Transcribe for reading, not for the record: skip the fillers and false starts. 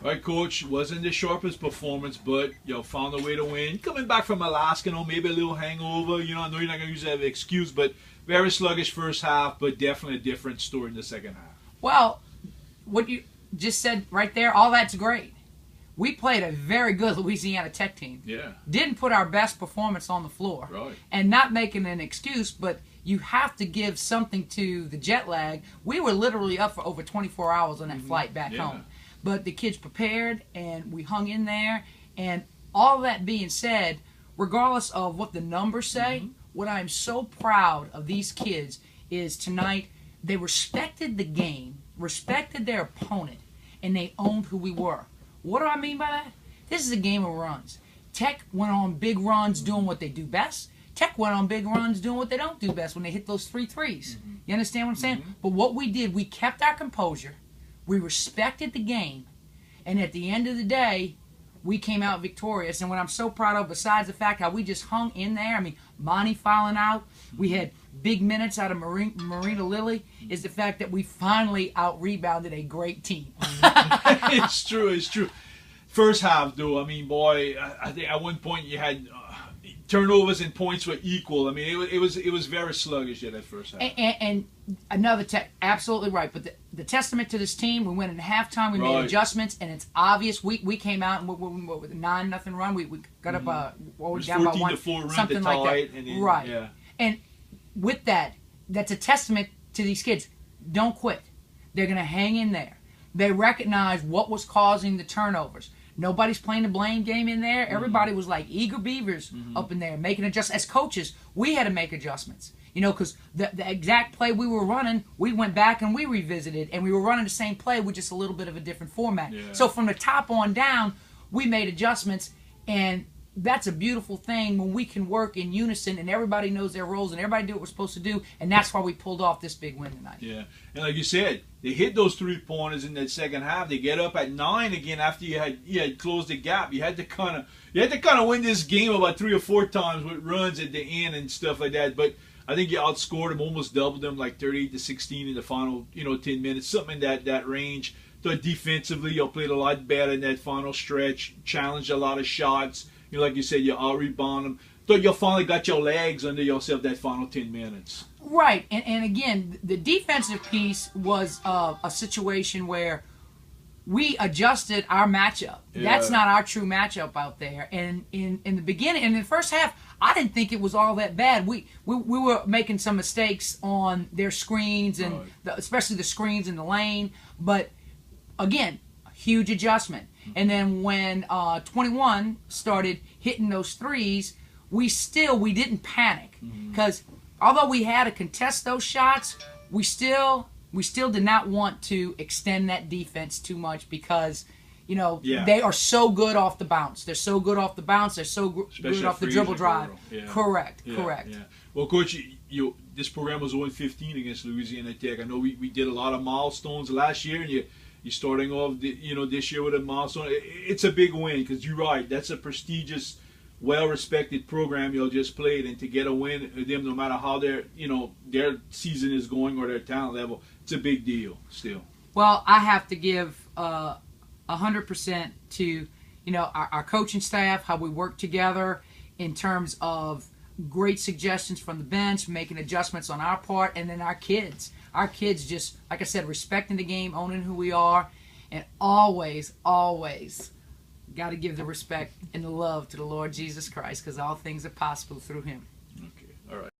All right, Coach, wasn't the sharpest performance, but found a way to win. Coming back from Alaska, maybe a little hangover. I know you're not going to use that as an excuse, but very sluggish first half, but definitely a different story in the second half. Well, what you just said right there, all that's great. We played a very good Louisiana Tech team. Yeah. Didn't put our best performance on the floor. Right. And not making an excuse, but you have to give something to the jet lag. We were literally up for over 24 hours on that flight back home. But the kids prepared, and we hung in there. And all that being said, regardless of what the numbers say, what I'm so proud of these kids is tonight they respected the game, respected their opponent, and they owned who we were. What do I mean by that? This is a game of runs. Tech went on big runs doing what they do best. Tech went on big runs doing what they don't do best when they hit those 3 threes. You understand what I'm saying? But what we did, we kept our composure. We respected the game. And at the end of the day, we came out victorious. And what I'm so proud of, besides the fact how we just hung in there, I mean, Monty fouling out, we had big minutes out of Marina Lilly, is the fact that we finally out-rebounded a great team. It's true. First half, though, I mean, boy, I think at one point you had turnovers and points were equal. I mean, it was very sluggish at that first half. And another absolutely right. But the testament to this team, we went in halftime, we made adjustments, and it's obvious. We came out and with a 9-0 run. We got up down by 1, something like that. Right. Yeah. And with that, that's a testament to these kids. Don't quit. They're going to hang in there. They recognize what was causing the turnovers. Nobody's playing the blame game in there. Everybody was like eager beavers up in there making adjustments. As coaches, we had to make adjustments. Because the exact play we were running, we went back and we revisited, and we were running the same play with just a little bit of a different format. Yeah. So from the top on down, we made adjustments, and that's a beautiful thing when we can work in unison and everybody knows their roles and everybody do what we're supposed to do, and that's why we pulled off this big win tonight. Yeah, and like you said, they hit those 3-pointers in that second half. They get up at 9 again after you had closed the gap. You had to kind of win this game about 3 or 4 times with runs at the end and stuff like that. But I think you outscored them, almost doubled them, like 38-16 in the final 10 minutes, something in that range. So defensively, you played a lot better in that final stretch, challenged a lot of shots. Like you said, you out-rebound them. So you finally got your legs under yourself that final 10 minutes. Right. And again, the defensive piece was a situation where we adjusted our matchup. Yeah. That's not our true matchup out there. And in the beginning, in the first half, I didn't think it was all that bad. We were making some mistakes on their screens, and especially the screens in the lane. But, again, a huge adjustment. And then when 21 started hitting those threes, we didn't panic, because although we had to contest those shots, we still did not want to extend that defense too much, because they are so good off the bounce. They're so good off the bounce. They're so good off the dribble drive. Yeah. Correct. Yeah. Well, Coach, this program was 0-15 against Louisiana Tech. I know we did a lot of milestones last year, and you're starting off this year with a milestone. It's a big win, because you're right. That's a prestigious, well-respected program you just played, and to get a win with them, no matter how their season is going or their talent level, it's a big deal still. Well, I have to give 100% to our coaching staff, how we work together in terms of great suggestions from the bench, making adjustments on our part, and then our kids. Our kids just, like I said, respecting the game, owning who we are, and always, always got to give the respect and the love to the Lord Jesus Christ, because all things are possible through Him. Okay, all right.